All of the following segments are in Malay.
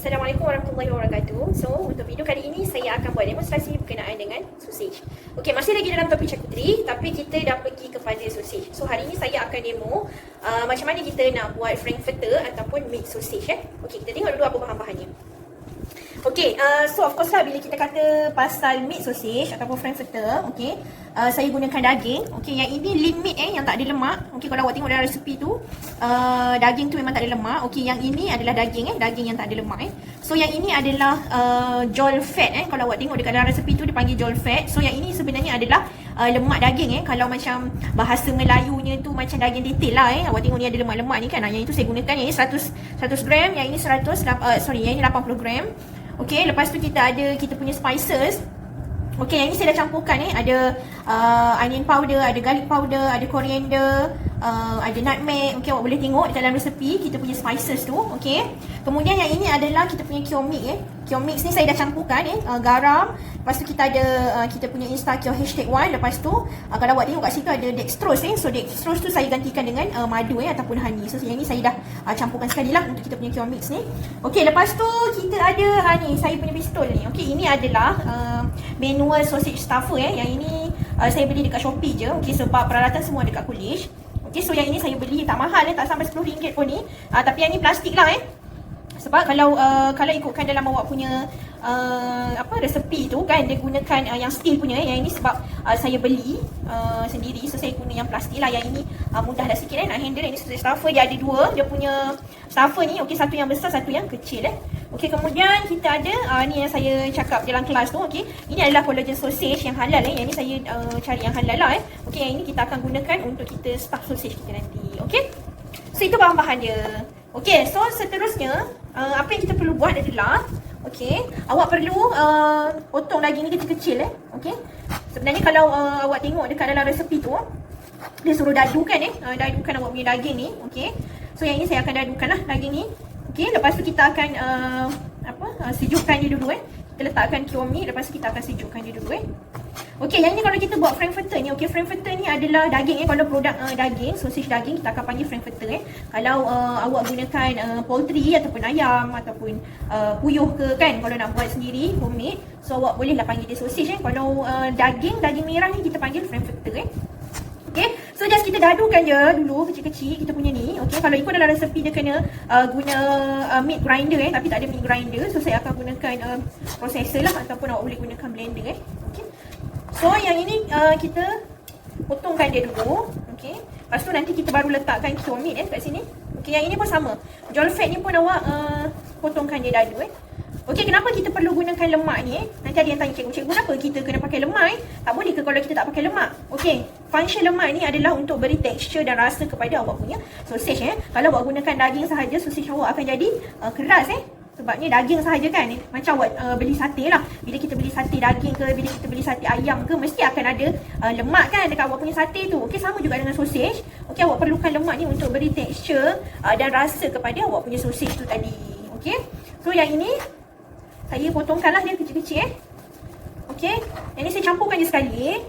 Assalamualaikum warahmatullahi wabarakatuh. So, untuk video kali ini saya akan buat demonstrasi berkenaan dengan sausage. Okey, masih lagi dalam topik charcuterie, tapi kita dah pergi kepada sausage. So, hari ini saya akan demo macam mana kita nak buat frankfurter ataupun meat sausage. Okey, kita tengok dulu apa bahan-bahannya. Okey, so of course lah bila kita kata pasal meat sausage ataupun frankfurter, okey, saya gunakan daging. Okey, yang ini lean meat yang tak ada lemak. Okey, kalau awak tengok dalam resepi tu, daging tu memang tak ada lemak. Okey, yang ini adalah daging daging yang tak ada lemak So yang ini adalah jol fat kalau awak tengok dekat dalam resepi tu dia panggil jol fat. So yang ini sebenarnya adalah lemak daging kalau macam bahasa Melayunya tu macam daging detail lah awak tengok ni ada lemak-lemak ni kan. Yang itu saya gunakan, yang ini 100 gram, yang ini yang ini 80 gram. Okey, lepas tu kita ada kita punya spices. Okey, yang ni saya dah campurkan ada onion powder, ada garlic powder, ada coriander, ada nutmeg. Okey, awak boleh tengok dalam resepi kita punya spices tu. Okey. Kemudian yang ini adalah kita punya cure mix Cure mix ni saya dah campurkan garam. Lepas tu kita ada kita punya Instacure #1. Lepas tu kalau awak tengok kat situ ada dextrose So dextrose tu saya gantikan dengan madu ataupun honey. So yang ni saya dah campurkan sekali lah untuk kita punya cure mix ni. Okey, lepas tu kita ada ni saya punya pistol ni. Okey, ini adalah manual sausage stuffer Yang ini saya beli dekat Shopee je. Okey, sebab peralatan semua dekat Coolidge. Okey, so yang ini saya beli tak mahal tak sampai RM10 pun ni. Tapi yang ni plastik lah sebab kalau ikutkan dalam awak punya resepi tu kan dia gunakan yang steel punya yang ini sebab saya beli sendiri, so saya guna yang plastik lah. Yang ini mudah dah sikit nak handle. Ini sausage stuffer, dia ada dua, dia punya stuffer ni. Okey, satu yang besar, satu yang kecil Okey, kemudian kita ada ni yang saya cakap dalam kelas tu. Okey, ini adalah collagen sausage yang halal Yang ini saya cari yang halal lah Okey, yang ini kita akan gunakan untuk kita stuff sausage kita nanti. Okey, so itu bahan-bahan dia. Okey, so seterusnya apa yang kita perlu buat adalah okey, awak perlu potong daging ni kecil-kecil Okey. Sebenarnya kalau awak tengok dekat dalam resepi tu dia suruh dadukan dadukan awak punya daging ni. Okey. So yang ini saya akan dadukan lah daging ni. Okey, lepas tu kita akan sejukkan dia dulu Kita letakkan cure mix, lepas tu kita akan sejukkan dia dulu Okey, yang ni kalau kita buat frankfurter ni, okey, frankfurter ni adalah daging kalau produk daging, sausage daging kita akan panggil frankfurter Kalau awak gunakan poultry ataupun ayam ataupun puyuh ke kan, kalau nak buat sendiri homemade, so awak bolehlah panggil dia sausage Kalau daging merah ni kita panggil frankfurter Okay, so just kita dadukan je dulu kecil-kecil kita punya ni. Okay, kalau ikut dalam resepi dia kena guna meat grinder tapi tak ada meat grinder. So saya akan gunakan processor lah ataupun awak boleh gunakan blender Okay. So yang ini kita potongkan dia dulu. Okay, lepas tu nanti kita baru letakkan cure meat kat sini. Okay, yang ini pun sama. Jol fat ni pun awak potongkan dia dadu Okey, kenapa kita perlu gunakan lemak ni Nanti ada yang tanya, cikgu kenapa kita kena pakai lemak Tak boleh ke kalau kita tak pakai lemak? Okey, function lemak ni adalah untuk beri tekstur dan rasa kepada awak punya sausage Kalau awak gunakan daging sahaja, sausage awak akan jadi keras Sebabnya daging sahaja kan, macam awak beli sate lah. Bila kita beli sate daging ke, bila kita beli sate ayam ke, mesti akan ada lemak kan dekat awak punya sate tu. Okey, sama juga dengan sausage. Okey, awak perlukan lemak ni untuk beri tekstur dan rasa kepada awak punya sausage tu tadi. Okey, so yang ini saya potongkanlah dia kecil-kecil Okey, yang ni saya campurkan je sekali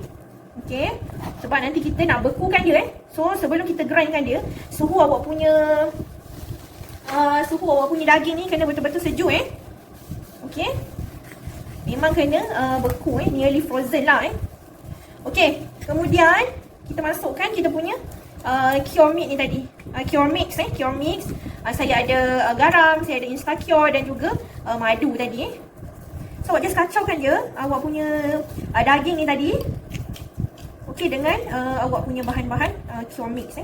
Okey, sebab nanti kita nak bekukan dia So sebelum kita grindkan dia, suhu awak punya daging ni kena betul-betul sejuk Okey, memang kena beku nearly frozen lah Okey, kemudian kita masukkan kita punya cure mix ni tadi. Cure mix cure mix. Saya ada garam, saya ada Instacure dan juga madu tadi So awak just kacaukan je awak punya daging ni tadi Okey, dengan awak punya bahan-bahan cure mix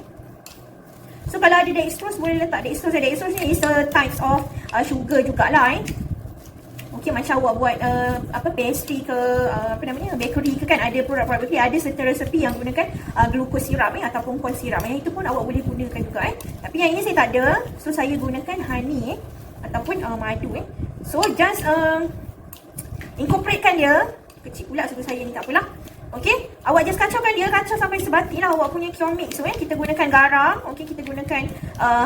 So kalau ada dextrose boleh letak dextrose. Dextrose ni is a types of sugar jugalah Okey, macam awak buat pastry ke bakery ke kan, ada produk-produk bakery, ada serta resepi yang gunakan glucose syrup ataupun corn syrup. Yang itu pun awak boleh gunakan juga Tapi yang ini saya tak ada, so saya gunakan honey ataupun madu So just incorporatekan dia. Kecil pula suku saya ni, tak apalah. Okey, awak just kacaukan dia, kacau sampai sebati lah awak punya cure mix kita gunakan garam, okey, kita gunakan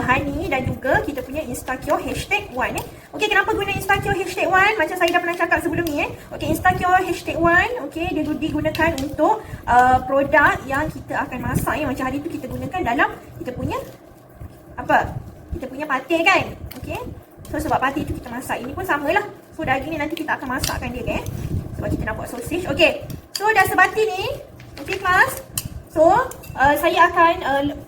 honey dan juga kita punya Instacure #1 Okey, kenapa guna Instacure #1? Macam saya dah pernah cakap sebelum ni Okey, Instacure #1 okey, dia digunakan untuk produk yang kita akan masak macam hari tu kita gunakan dalam kita punya kita punya patih kan. Okey, So sebab pati tu kita masak. Ini pun samalah. So daging ni nanti kita akan masakkan dia kan. Sebab kita nak buat sausage. Okay. So dah sebati ni. Okay class. So saya akan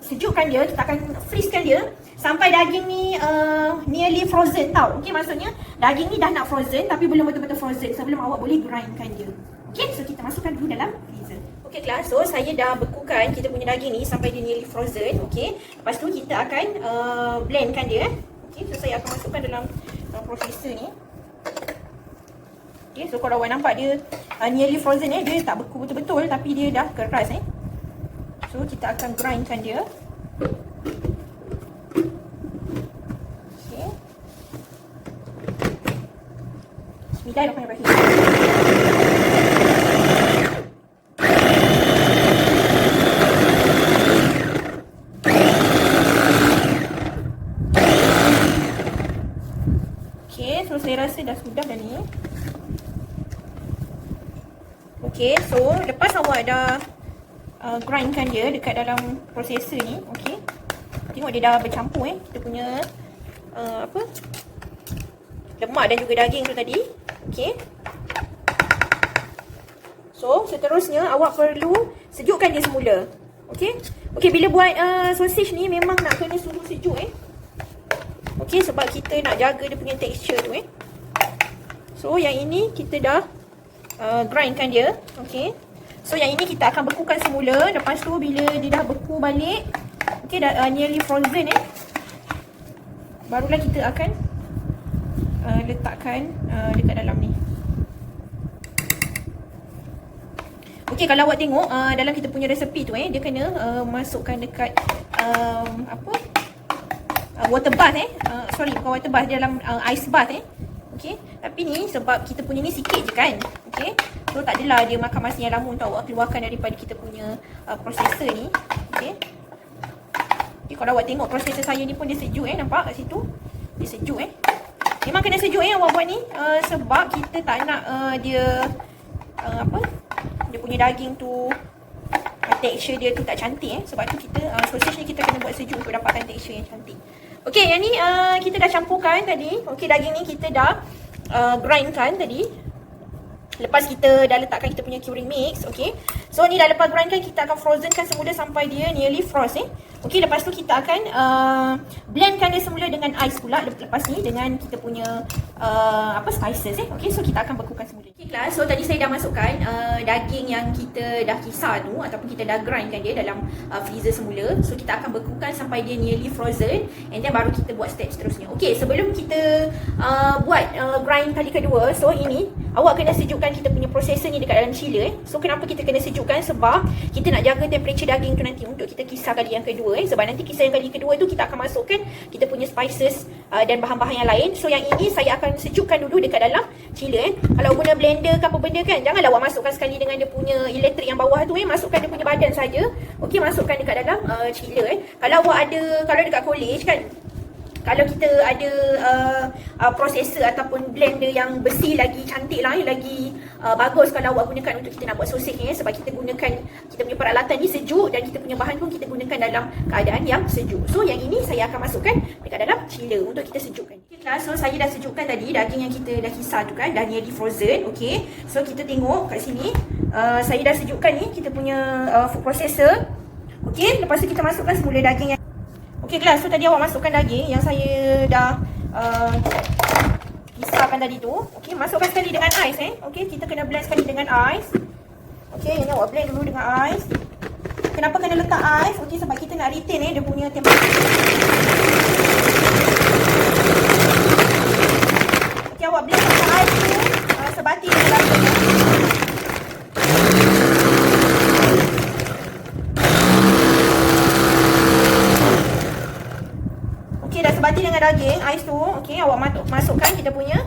sejukkan dia. Kita akan freezekan dia sampai daging ni nearly frozen tau. Okay, maksudnya daging ni dah nak frozen tapi belum betul-betul frozen sebelum awak boleh grindkan dia. Okay, so kita masukkan dulu dalam freezer. Okay class, so saya dah bekukan kita punya daging ni sampai dia nearly frozen. Okay, lepas tu kita akan blendkan dia. Okay, so saya akan masukkan dalam processor ni. Okay, so kalau awak nampak dia nearly frozen dia tak beku betul-betul tapi dia dah keras So kita akan grindkan dia. Okay. Bismillahirrahmanirrahim. Okay, so saya rasa dah sudah dah ni. Okay, so lepas awak dah grindkan dia dekat dalam processor ni, okay. Tengok dia dah bercampur kita punya lemak dan juga daging tu tadi. Okay. So seterusnya awak perlu sejukkan dia semula. Okay. Okay, bila buat sausage ni memang nak kena suhu sejuk Okay, sebab kita nak jaga dia punya texture tu So yang ini kita dah grindkan dia. Okay. So yang ini kita akan bekukan semula. Lepas tu bila dia dah beku balik, okay, dah nearly frozen barulah kita akan letakkan dekat dalam ni. Okay, kalau awak tengok dalam kita punya resepi tu dia kena masukkan dekat water bath sorry, bukan water bath, dalam ice bath Okay, tapi ni sebab kita punya ni sikit je kan. Okay, so tak adalah dia makan masa yang lama untuk awak keluarkan daripada kita punya processor ni. Okay. Okay, kalau awak tengok processor saya ni pun dia sejuk nampak kat situ. Dia sejuk Memang kena sejuk awak buat ni sebab kita tak nak dia dia punya daging tu texture dia tu tak cantik sebab tu kita sausage ni kita kena buat sejuk untuk dapatkan texture yang cantik. Okey, yang ni kita dah campurkan tadi. Okey, daging ni kita dah grindkan tadi. Lepas kita dah letakkan kita punya curing mix, okey. So ni dah lepas grindkan kita akan frozenkan semula sampai dia nearly frost Okey, lepas tu kita akan blendkan dia semula dengan ais pula lepas ni dengan kita punya spices Okey, so kita akan bekukan semula. Okey class, so tadi saya dah masukkan daging yang kita dah kisar tu ataupun kita dah grindkan dia dalam freezer semula. So kita akan bekukan sampai dia nearly frozen and then baru kita buat step seterusnya. Okey, sebelum kita buat grind kali kedua, so ini awak kena sejukkan kita punya processor ni dekat dalam chiller So kenapa kita kena sejukkan? Sebab kita nak jaga temperature daging tu nanti untuk kita kisar kali yang kedua sebab nanti kisar yang kali kedua tu kita akan masukkan kita punya spices dan bahan-bahan yang lain. So yang ini saya akan sejukkan dulu dekat dalam chiller Kalau guna blender ke apa benda kan, janganlah awak masukkan sekali dengan dia punya elektrik yang bawah tu masukkan dia punya badan saja. Okey, masukkan dekat dalam chiller Kalau awak ada, kalau dekat college kan, kalau kita ada processor ataupun blender yang besi lagi cantik lah, lagi bagus kalau awak gunakan untuk kita nak buat sausage sebab kita gunakan kita punya peralatan ni sejuk dan kita punya bahan pun kita gunakan dalam keadaan yang sejuk. So yang ini saya akan masukkan dekat dalam chiller untuk kita sejukkan. Okay class, so saya dah sejukkan tadi daging yang kita dah kisar tu kan, dah nearly frozen. Okay, so kita tengok kat sini saya dah sejukkan ni kita punya food processor. Okay, lepas tu kita masukkan semula daging yang Okey kelas, so tadi awak masukkan daging yang saya dah kisarkan tadi tu. Okey, masukkan sekali dengan ais Okey, kita kena blend sekali dengan ais. Okey, ini awak blend dulu dengan ais. Kenapa kena letak ais? Okey, sebab kita nak retain dia punya temperature. Okey, awak blend dengan ais tu sebati dengan daging. Sebati dengan daging, ais tu, okey, awak masukkan kita punya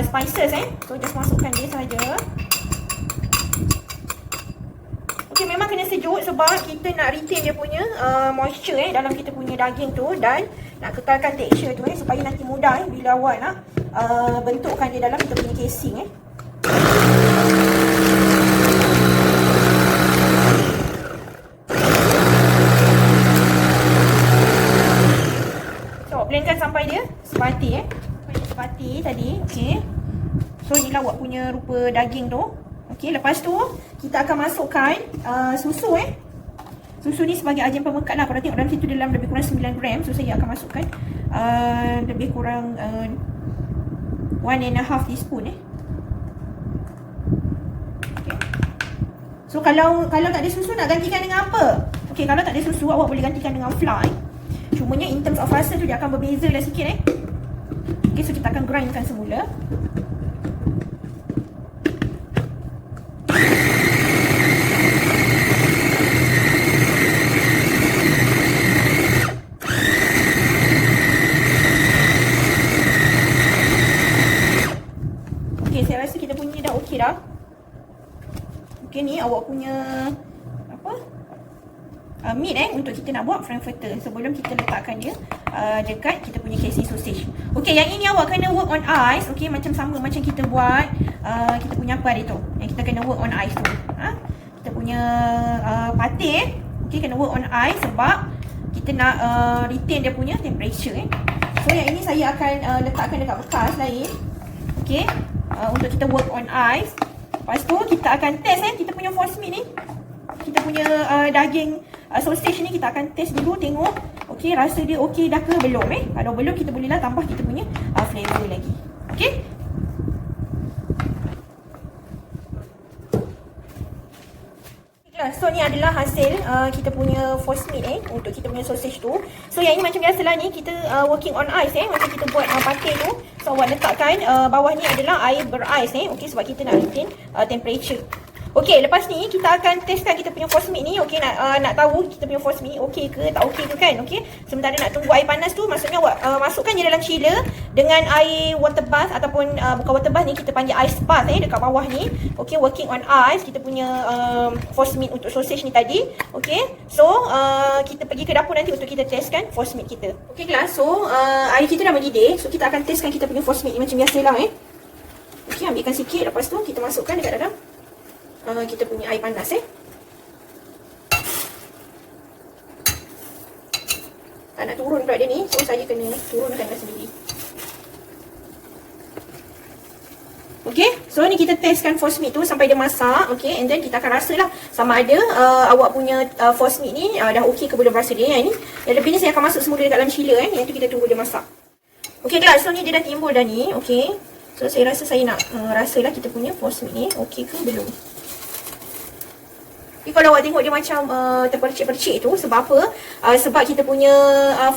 spices So just masukkan dia saja. Okey, memang kena sejuk sebab kita nak retain dia punya moisture dalam kita punya daging tu dan nak kekalkan texture tu supaya nanti mudah bila awak nak bentukkan dia dalam kita punya casing Blendkan sampai dia sebati roti tadi. Okey. So inilah awak punya rupa daging tu. Okey, lepas tu kita akan masukkan susu Susu ni sebagai agen pemekat lah. Korang tengok dalam situ dalam lebih kurang 9 gram. So saya akan masukkan lebih kurang 1.5 teaspoon Okay. So kalau tak ada susu nak gantikan dengan apa? Okey, kalau tak ada susu awak boleh gantikan dengan flour. Cumanya in terms of rasa tu dia akan berbeza lah sikit Okey, so kita akan grindkan semula. Okey, saya rasa kita punya dah okey dah. Okey, ni awak punya meat untuk kita nak buat frankfurter. Sebelum kita letakkan dia dekat kita punya casing sausage. Okey, yang ini awak kena work on ice. Okey, macam sama macam kita buat kita punya apa tu. Yang kita kena work on ice tu. Kita punya patih okey, kena work on ice sebab kita nak retain dia punya temperature So yang ini saya akan letakkan dekat bekas lain. Okey, untuk kita work on ice. Lepas tu kita akan test kita punya force meat ni. Kita punya daging sausage ni kita akan test dulu, tengok okey, rasa dia okey dah ke belum Kalau belum kita bolehlah tambah kita punya flavor lagi. Okey. So ni adalah hasil kita punya force meat untuk kita punya sausage tu. So yang ini macam biasalah ni kita working on ice macam kita buat patih tu. So awak letakkan bawah ni adalah air berais okey, sebab kita nak retain temperature. Okey, lepas ni kita akan testkan kita punya force meat ni. Okey, nak tahu kita punya force meat okey ke tak okey ke kan. Okey, sementara nak tunggu air panas tu, maksudnya awak masukkan je dalam chiller dengan air water bath ataupun bukan water bath ni, kita panggil ice bath dekat bawah ni. Okey, working on ice kita punya force meat untuk sausage ni tadi. Okey, so kita pergi ke dapur nanti untuk kita testkan force meat kita. Okey kelas, so air kita dah mendidih. So kita akan testkan kita punya force meat ni macam biasalah Okey, ambilkan sikit, lepas tu kita masukkan dekat dalam kita punya air panas tak nak turun pula dia ni, so saya kena turunkan sendiri. Okey, so ni kita testkan force meat tu sampai dia masak. Okey, and then kita akan rasalah sama ada awak punya force meat ni dah okey ke belum rasa dia ni. Yang lebih ni saya akan masuk semula dekat dalam chiller yang tu kita tunggu dia masak. Okey kelas, so ni dia dah timbul dah ni. Okey, so saya rasa saya nak rasalah kita punya force meat ni okey ke belum. Kalau awak tengok dia macam terpercik-percik tu, sebab apa? Sebab kita punya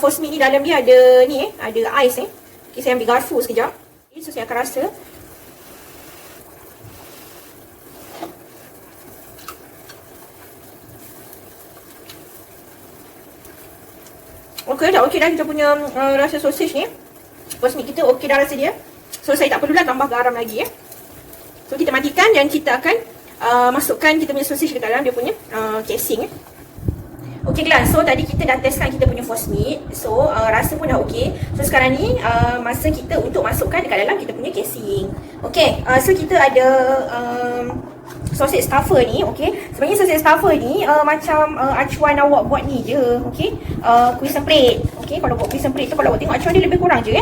force meat ni dalam dia ada ni ada ais Okay, saya ambil garfu sekejap. Okay, so saya akan rasa. Okey dah kita punya rasa sausage ni. Force meat kita okey dah rasa dia. So saya tak perlulah tambah garam lagi So kita matikan dan kita akan masukkan kita punya sausage ke dalam dia punya casing Okey kelas, so tadi kita dah testkan kita punya force meat. So rasa pun dah okey. So sekarang ni masa kita untuk masukkan dekat dalam kita punya casing. Okey, so kita ada sausage stuffer ni. Okey, sebenarnya sausage stuffer ni macam acuan awak buat ni je. Okey, Prison Bread. Okey, kalau buat Prison Bread tu kalau awak tengok acuan dia lebih kurang je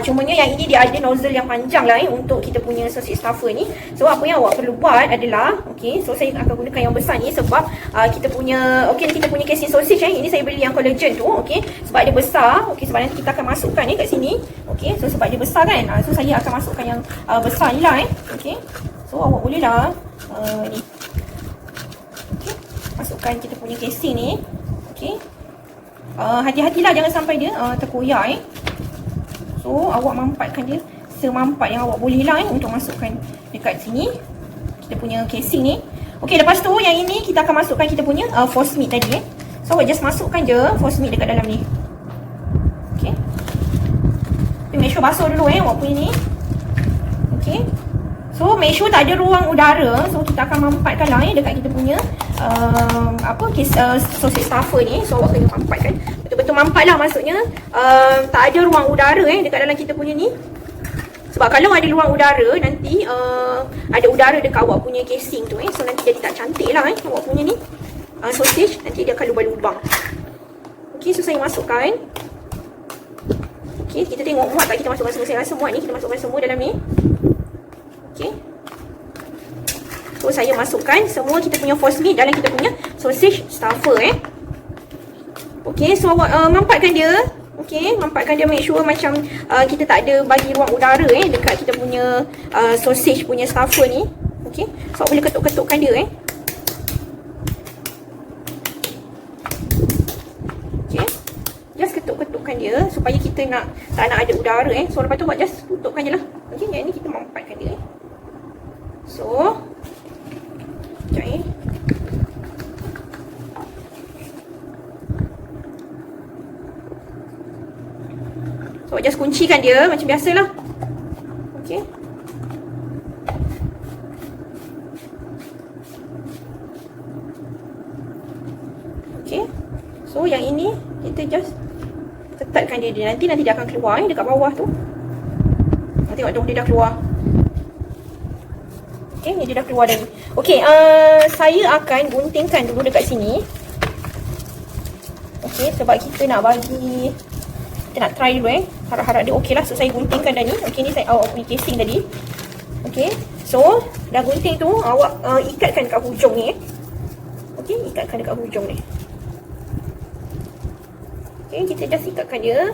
cumanya yang ini dia ada nozzle yang panjang lah untuk kita punya sausage stuffer ni. So apa yang awak perlu buat adalah okey, so saya akan gunakan yang besar ni sebab kita punya kita punya casing sausage ini saya beli yang collagen tu. Okey, sebab dia besar. Okey, sebab nanti kita akan masukkan kat sini. Okey, so sebab dia besar kan, so saya akan masukkan yang besar ni lah okey, so awak boleh lah ni okey, masukkan kita punya casing ni. Okey, hati-hatilah jangan sampai dia terkoyak so awak mampatkan dia semampat yang awak boleh lah untuk masukkan dekat sini kita punya casing ni. Okey, lepas tu yang ini kita akan masukkan kita punya force meat tadi so awak just masukkan je force meat dekat dalam ni. Okey, tapi make sure basuh dulu awak punya ni. Okey, so make sure tak ada ruang udara. So kita akan mampatkan lah dekat kita punya sausage stuffer ni. So awak kena mampatkan betul-betul mampat lah, maksudnya tak ada ruang udara dekat dalam kita punya ni. Sebab kalau ada ruang udara nanti ada udara dekat awak punya casing tu so nanti jadi tak cantik lah awak punya ni sausage, nanti dia akan lubang-lubang. Okey, so saya masukkan. Okey, kita tengok muat tak kita masukkan semua. Saya rasa muat ni, kita masukkan semua dalam ni. Okey. So saya masukkan semua kita punya force meat dalam kita punya sausage stuffer Okey, so awak mampatkan dia. Okey, mampatkan dia, make sure macam kita tak ada bagi ruang udara dekat kita punya sausage punya stuffer ni. Okey, so awak boleh ketuk-ketukkan dia Okey. Just ketuk-ketukkan dia supaya kita tak nak ada udara So lepas tu awak just tutupkan je lah. Okey, yang ni kita mampatkan dia So sekejap So just kuncikan dia macam biasalah. Okey. Okey. So yang ini kita just ketatkan dia. Nanti dia akan keluar dekat bawah tu. Tengok tu dia dah keluar. Okey, ni dia dah keluar dah ni. Okey, saya akan guntingkan dulu dekat sini. Okey, sebab kita nak bagi, kita nak try dulu harap-harap dia okey lah. So saya guntingkan dah ni. Okey, ni saya awak punya casing tadi. Okey, so dah gunting tu awak ikatkan dekat hujung ni Okey, ikatkan dekat hujung ni. Okey, kita just ikatkan dia.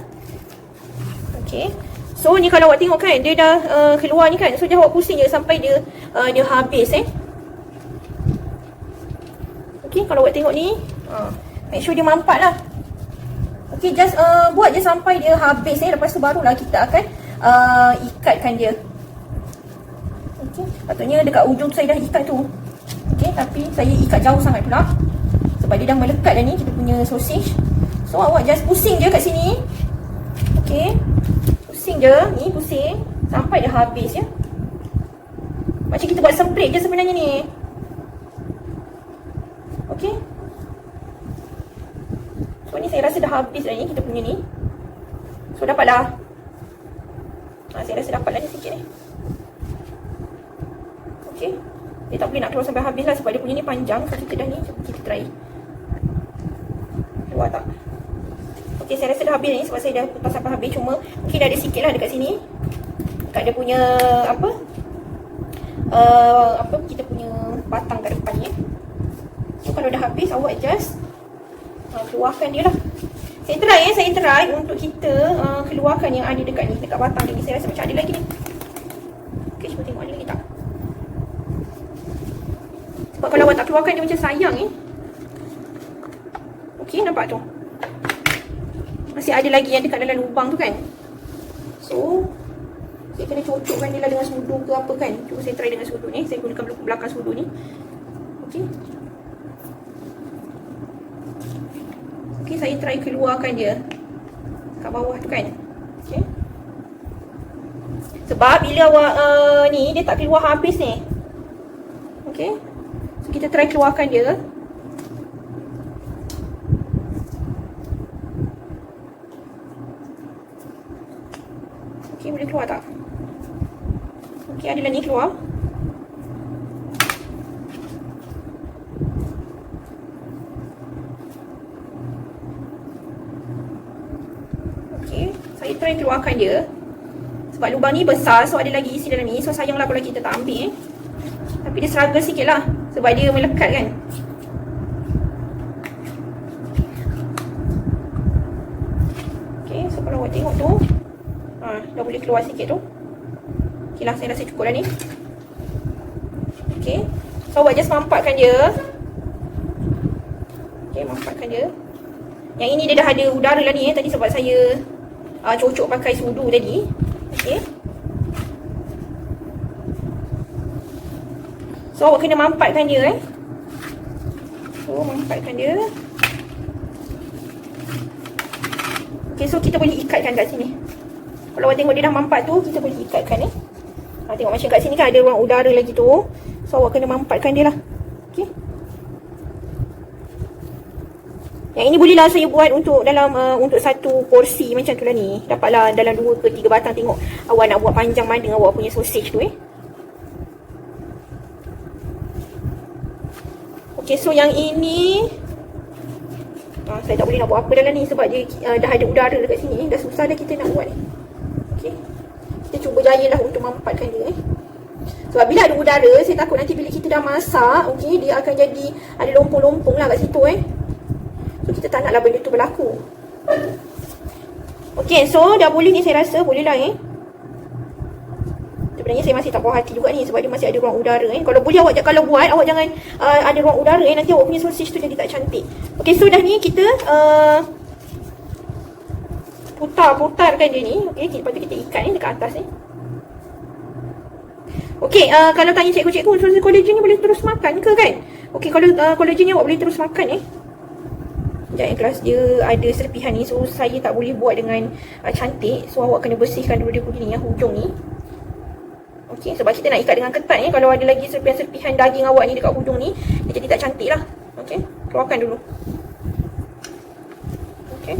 Okey. So ni kalau awak tengok kan dia dah keluar ni kan. So jangan awak pusing je sampai dia habis Okey, kalau awak tengok ni make sure dia mampat lah. Okey, just buat je sampai dia habis lepas tu barulah kita akan ikatkan dia. Okey, patutnya dekat ujung tu saya dah ikat tu. Okey, tapi saya ikat jauh sangat pula sebab dia dah melekat dah ni kita punya sausage. So awak just pusing je kat sini. Okey, pusing je ni, pusing sampai dia habis Macam kita buat semprit je sebenarnya ni. Okey. So ni saya rasa dah habis dah ni kita punya ni. So dapatlah. Saya rasa dapatlah ni sikit ni. Okey. Dia tak boleh nak keluar sampai habis lah sebab dia punya ni panjang. So kita dah ni, kita try. Keluar tak? Okey, saya rasa dah habis ni sebab saya dah putar sampai habis. Cuma mungkin ada sikit lah dekat sini. Dekat dia punya apa kita punya batang kat depan ni. So kalau dah habis awak just keluarkan dia lah. Saya try untuk kita keluarkan yang ada dekat ni, dekat batang ni. Saya rasa macam ada lagi ni. Okey, cuba tengok ada lagi tak. Sebab kalau awak tak keluarkan dia macam sayang Okey, nampak tu. Masih ada lagi yang dekat dalam lubang tu kan. So saya kena cocokkan dia lah dengan sudu ke apa kan. Cuba saya try dengan sudu ni. Saya gunakan belakang sudu ni. Okey. Okey, saya try keluarkan dia kat bawah tu kan. Okey. Sebab bila awak ni dia tak keluar habis ni. Okey. So kita try keluarkan dia. Okey, boleh keluar tak? Okey, adalah ni keluar. Okey, saya try keluarkan dia. Sebab lubang ni besar, so ada lagi isi dalam ni. So sayanglah kalau kita tak ambil Tapi dia struggle sikit lah sebab dia melekat kan. Okey, so kalau awak tengok tu dah boleh keluar sikit tu. Okey lah, saya rasa cukup dah ni. Okey, so awak just mampatkan dia. Okey, mampatkan dia. Yang ini dia dah ada udara lah ni tadi sebab saya cocok pakai sudu tadi. Okey. So awak kena mampatkan dia So mampatkan dia. Okey, so kita boleh ikatkan kat sini. Kalau awak tengok dia dah mampat tu, kita boleh ikatkan tengok macam kat sini kan ada ruang udara lagi tu. So awak kena mampatkan dia lah. Okey. Yang ini bolehlah saya buat untuk dalam untuk satu porsi macam tu lah ni. Dapatlah dalam 2 ke 3 batang. Tengok awak nak buat panjang mana awak punya sausage tu Okey, so yang ini Saya tak boleh nak buat apa dalam ni sebab dia dah ada udara dekat sini. Dah susah dah kita nak buat ni. Okey. Kita cuba jayalah untuk mampatkan dia. Sebab bila ada udara, saya takut nanti bila kita dah masak, okey, dia akan jadi ada lompong-lompong lah kat situ So kita tak naklah benda tu berlaku. Okey, so dah boleh ni saya rasa, boleh lah Sebenarnya saya masih tak puas hati juga ni sebab dia masih ada ruang udara Kalau boleh kalau buat, awak jangan ada ruang udara nanti awak punya sausage tu jadi tak cantik. Okey, so dah ni kita putar-putarkan dia ni. Okey, lepas tu kita ikat ni dekat atas ni. Okey, kalau tanya cikgu-cikgu, susu collagen ni boleh terus makan ke kan? Okey, kalau collagen ni awak boleh terus makan Sekejap kelas dia ada serpihan ni. So saya tak boleh buat dengan cantik. So awak kena bersihkan dulu dia punya ni hujung ni. Okey, sebab kita nak ikat dengan ketat Kalau ada lagi serpihan-serpihan daging awak ni dekat hujung ni, dia jadi tak cantik lah. Okey, keluarkan dulu. Okey.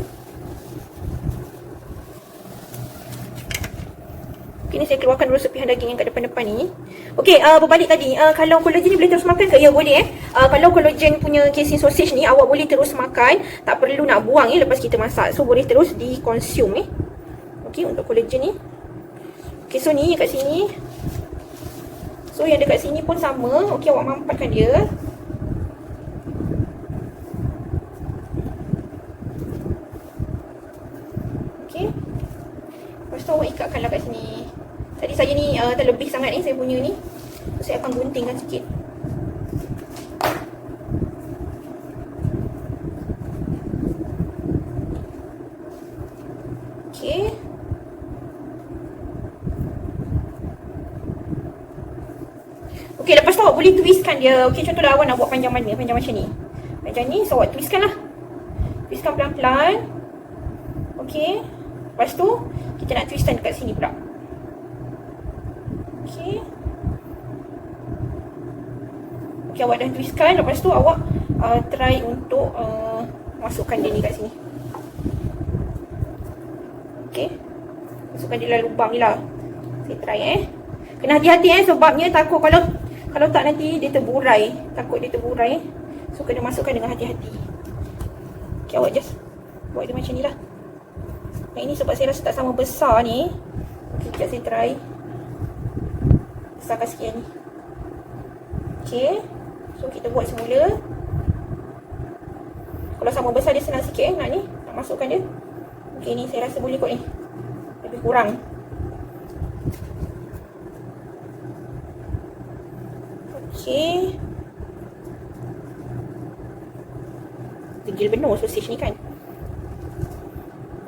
Okey, ni saya keluarkan dulu serpihan daging yang kat depan-depan ni. Okey, berbalik tadi, kalau collagen ni boleh terus makan ke? Ya, boleh kalau collagen punya casing sausage ni awak boleh terus makan, tak perlu nak buang lepas kita masak. So boleh terus di-consume Okey, untuk collagen ni. Okey, so ni kat sini. So yang dekat sini pun sama. Okey, awak mampatkan dia. Okey. Lepas tu awak ikatkanlah kat sini. Tadi saya ni terlebih sangat saya punya ni. So, saya akan guntingkan sikit. Okey. Okey, lepas tu awak boleh twistkan dia. Okey, contohlah awak nak buat panjang mana? Panjang macam ni. Macam ni, so awak twistkan lah. Twistkan pelan-pelan. Okey. Lepas tu, kita nak twistkan dekat sini pula. Okey. Okey, awak dah twistkan. Lepas tu awak try untuk masukkan dia ni kat sini. Okey. Masukkan dia dalam lubang ni lah. Saya try Kena hati-hati sebabnya takut kalau tak nanti dia terburai. Takut dia terburai. So kena masukkan dengan hati-hati. Okay, awak just buat dia macam ni lah. Yang ini sebab saya rasa tak sama besar ni. Okay, sekejap saya try. Besarkan sikit ni. Okay. So kita buat semula. Kalau sama besar dia senang sikit nak ni. Nak masukkan dia. Okay, ni saya rasa boleh kot ni. Lebih kurang. Okey. Degil penuh sausage ni kan.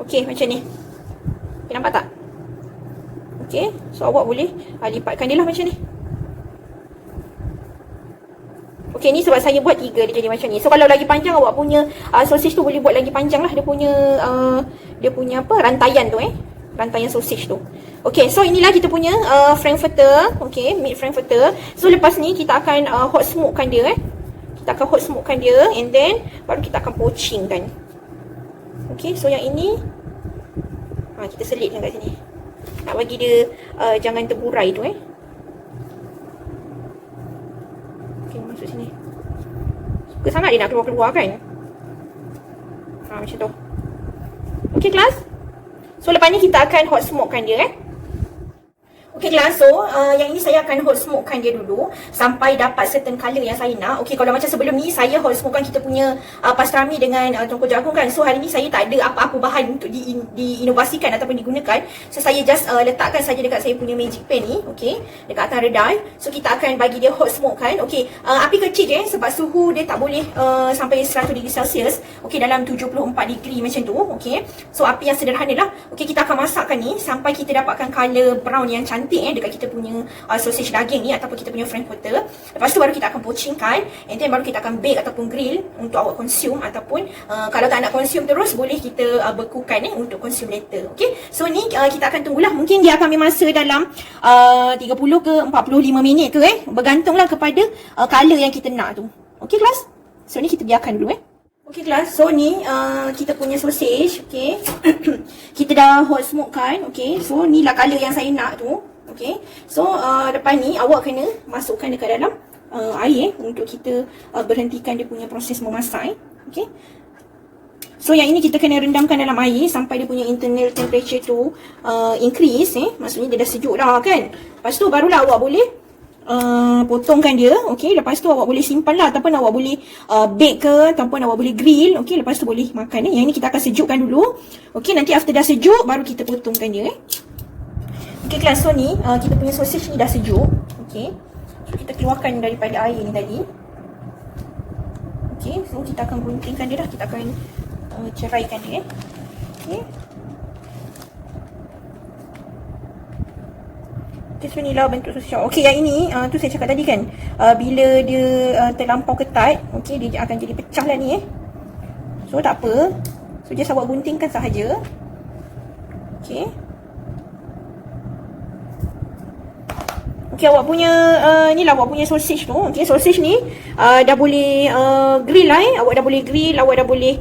Okey, macam ni. Okay, nampak tak? Okey, so awak boleh lipatkan dia lah macam ni. Okey, ni sebab saya buat 3 dia jadi macam ni. So kalau lagi panjang awak punya sausage tu boleh buat lagi panjang lah. Dia punya apa, rantaian tu rantaian sausage tu. Okey, so inilah kita punya frankfurter. Okey, meat frankfurter. So lepas ni kita akan hot smokekan dia Kita akan hot smokekan dia and then baru kita akan poachingkan. Okey, so yang ini kita selitkan kat sini. Nak bagi dia jangan terburai tu Okey, masuk sini. Suka sangat dia nak keluar-keluar kan. Macam tu. Okey kelas. So lepas ni kita akan hot smokekan dia Okey kelas, so yang ini saya akan hot smokekan dia dulu sampai dapat certain colour yang saya nak. Okey, kalau macam sebelum ni saya hot smokekan kita punya pastrami dengan tongkol jagung kan. So hari ni saya tak ada apa-apa bahan untuk diinovasikan ataupun digunakan. So saya just letakkan saja dekat saya punya magic pan ni, okey, dekat atas redai. So kita akan bagi dia hot smoke kan. Okey, api kecil je sebab suhu dia tak boleh sampai 100 degree Celsius. Okey, dalam 74 degree macam tu. Okey, so api yang sederhana lah. Okey, kita akan masakkan ni sampai kita dapatkan colour brown yang cantik dekat kita punya sausage daging ni ataupun kita punya frankfurter. Lepas tu baru kita akan poachingkan and then baru kita akan bake ataupun grill untuk awak consume ataupun kalau tak nak consume terus boleh kita bekukan untuk consume later. Okey, so ni kita akan tunggulah, mungkin dia akan ambil masa dalam 30 ke 45 minit ke bergantunglah kepada colour yang kita nak tu. Okey kelas, so ni kita biarkan dulu Okey kelas, so ni kita punya sausage. Okey. Kita dah hot smoke kan. Okey, so ni lah colour yang saya nak tu. Okey, so depan ni awak kena masukkan dekat dalam air untuk kita berhentikan dia punya proses memasak Okey. So yang ini kita kena rendamkan dalam air sampai dia punya internal temperature tu increase, maksudnya dia dah sejuk dah kan. Lepas tu barulah awak boleh potongkan dia. Okey, lepas tu awak boleh simpan lah, ataupun awak boleh bake ke, ataupun awak boleh grill. Okey, lepas tu boleh makan. Yang ini kita akan sejukkan dulu. Okey, nanti after dah sejuk baru kita potongkan dia. Okey kelas, so ni kita punya sausage ni dah sejuk. Okey, so kita keluarkan daripada air ni tadi. Okey, so kita akan guntingkan dia dah. Kita akan ceraikan dia. Okey. Okay, so inilah bentuk sausage. Okey, yang ini tu saya cakap tadi kan, bila dia terlampau ketat, okey, dia akan jadi pecah lah ni So tak apa. So just awak guntingkan sahaja. Okey. Okey, awak punya inilah awak punya sausage tu. Okey, sausage ni dah boleh grill lah Awak dah boleh grill, awak dah boleh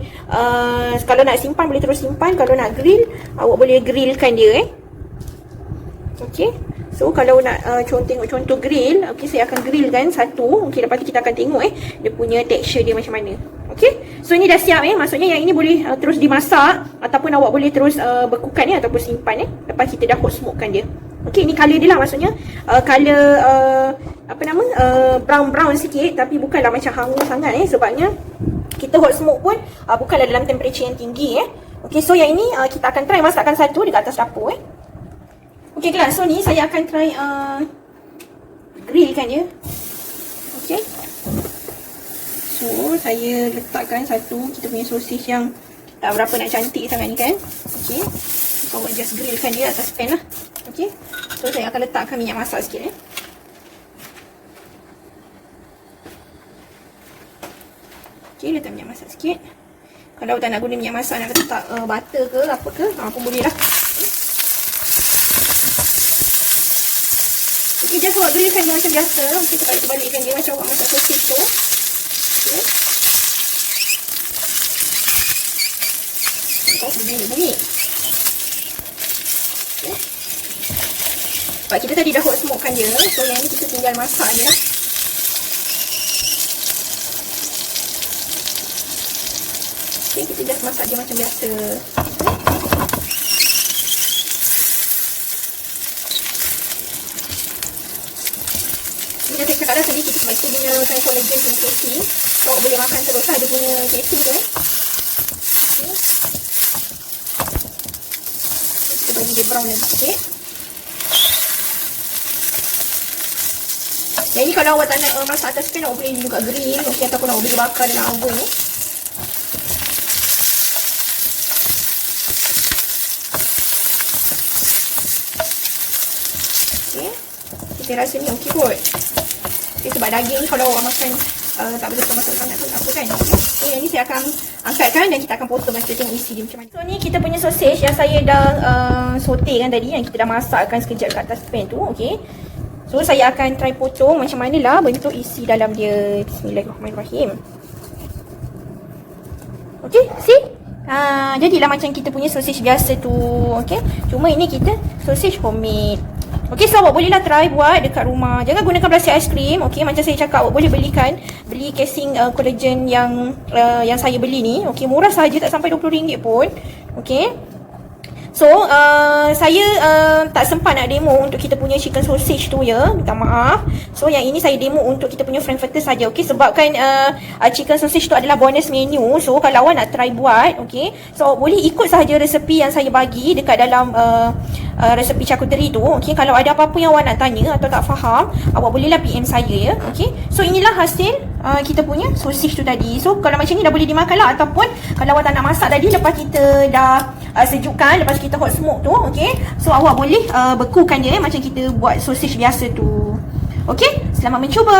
kalau nak simpan boleh terus simpan, kalau nak grill awak boleh grillkan dia Okey. So kalau nak contoh grill, okey, saya akan grillkan satu. Okey, lepas tu kita akan tengok dia punya texture dia macam mana. Okey. So ini dah siap maksudnya yang ini boleh terus dimasak, ataupun awak boleh terus bekukan ataupun simpan lepas kita dah hot smokekan dia. Okey, ini color dia lah, maksudnya color brown sikit, tapi bukanlah macam hangus sangat sebabnya kita hot smoke pun bukanlah dalam temperature yang tinggi Okey, so yang ini kita akan try masakkan satu dekat atas dapur Okey kelas, so ni saya akan try grillkan dia. Okey. So saya letakkan satu kita punya sosis yang tak berapa nak cantik sangat ni kan. Okey. So awak just grillkan dia atas pan lah. Okey. So saya akan letakkan minyak masak sikit Okey, letak minyak masak sikit. Kalau tak nak guna minyak masak, nak letak butter ke apa ke, pun boleh lah. Okey, just awak grillkan dia macam biasa. Okey, terbalik-balikkan dia macam awak masak sosis tu. Okey. Lepas bunyi. Okey. Sebab kita tadi dah hot smokekan dia, so yang ni kita tinggal masak je lah. Okey, kita just masak dia macam biasa. Macam saya cakap dah tadi, kita sebab kita gunakan collagen punya casing, so awak boleh makan terus lah dia punya casing tu Kita bagi dia brown lagi sikit. Yang ni kalau awak tak nak masak atas pan, awak boleh juga grill, okey, ataupun awak boleh bakar dalam oven Okey, kita rasa ni okey kot. Okay, sebab daging ni kalau awak makan tak betul-betul sangat pun tak apa kan. So yang ni saya akan angkatkan dan kita akan potong dan kita tengok isi dia macam mana. So ni kita punya sausage yang saya dah saute kan tadi, yang kita dah masakkan sekejap kat atas pan tu. Okay, so saya akan try potong macam mana lah bentuk isi dalam dia. Bismillahirrahmanirrahim. Okay, see? Jadilah macam kita punya sausage biasa tu. Okay, cuma ini kita sausage homemade. Okey, so awak bolehlah try buat dekat rumah. Jangan gunakan plastik aiskrim. Okey, macam saya cakap, awak boleh beli casing collagen yang saya beli ni. Okey, murah saja, tak sampai RM20 pun. Okey. So, saya tak sempat nak demo untuk kita punya chicken sausage tu ya. Minta maaf. So, yang ini saya demo untuk kita punya frankfurter saja. Okey, sebabkan chicken sausage tu adalah bonus menu. So, kalau awak nak try buat, okey. So, boleh ikut sahaja resepi yang saya bagi dekat dalam resepi charcuterie tu. Okey, kalau ada apa-apa yang awak nak tanya atau tak faham, awak bolehlah PM saya ya. Okey. So, inilah hasil kita punya sausage tu tadi. So, kalau macam ni dah boleh dimakan lah. Ataupun, kalau awak tak nak masak tadi, lepas kita dah sejukkan, lepas kita hot smoke tu, okey. So awak boleh bekukan dia macam kita buat sausage biasa tu. Okey, selamat mencuba.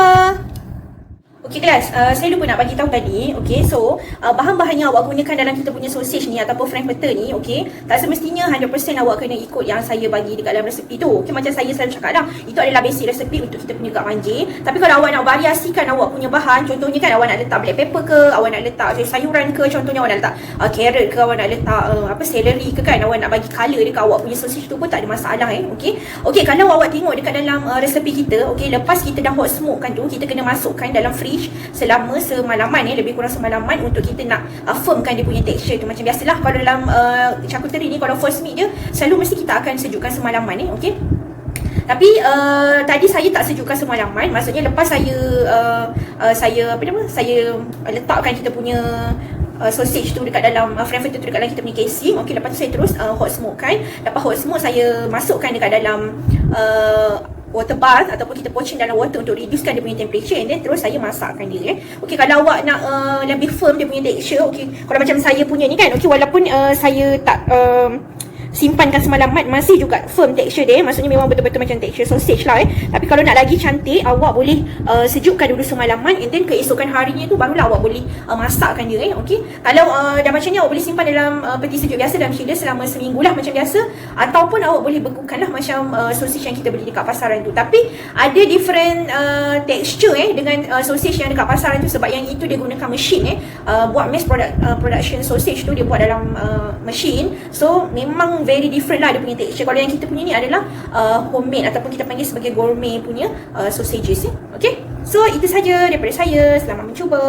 Okey guys, saya lupa nak bagi tahu tadi. Okey, so bahan-bahan yang awak gunakan dalam kita punya sausage ni ataupun frankfurter ni, okey, tak semestinya 100% awak kena ikut yang saya bagi dekat dalam resepi tu. Okey, macam saya selalu cakap dah, itu adalah basic resepi untuk kita punya gak manja. Tapi kalau awak nak variasikan awak punya bahan, contohnya kan awak nak letak black pepper ke, awak nak letak sayuran ke, contohnya awak nak letak carrot ke, awak nak letak celery ke kan, awak nak bagi colour dekat awak punya sausage tu pun tak ada masalah okey. Okey, kalau awak tengok dekat dalam resepi kita, okey, lepas kita dah hot smoke kan tu, kita kena masukkan dalam fridge sausage selama semalaman lebih kurang semalaman untuk kita nak firmkan dia punya texture tu. Macam biasalah kalau dalam charcuterie ni, kalau first meat dia selalu mesti kita akan sejukkan semalaman okey. Tapi tadi saya tak sejukkan semalaman, maksudnya lepas saya saya letakkan kita punya sausage tu dekat dalam frankfurter tu dekat dalam kita punya casing. Okey, lepas tu saya terus hot smoke kan. Lepas hot smoke saya masukkan dekat dalam water bath ataupun kita poaching dalam water untuk reducekan dia punya temperature, and then terus saya masakkan dia Okey, kalau awak nak lebih firm dia punya texture, okey, kalau macam saya punya ni kan, okey, walaupun saya tak simpankan semalaman, masih juga firm texture dia, maksudnya memang betul-betul macam texture sausage lah Tapi kalau nak lagi cantik, awak boleh sejukkan dulu semalaman, and then keesokan harinya tu barulah awak boleh masakkan dia Okey, kalau dah macam ni awak boleh simpan dalam peti sejuk biasa dalam chiller selama seminggu lah macam biasa, ataupun awak boleh bekukan lah macam sausage yang kita beli dekat pasaran tu. Tapi ada different texture dengan sausage yang dekat pasaran tu, sebab yang itu dia gunakan mesin buat mass production sausage tu dia buat dalam mesin, so memang very different lah dia punya texture. Kalau yang kita punya ni adalah homemade ataupun kita panggil sebagai gourmet punya sausages Okay, so itu saja daripada saya. Selamat mencuba.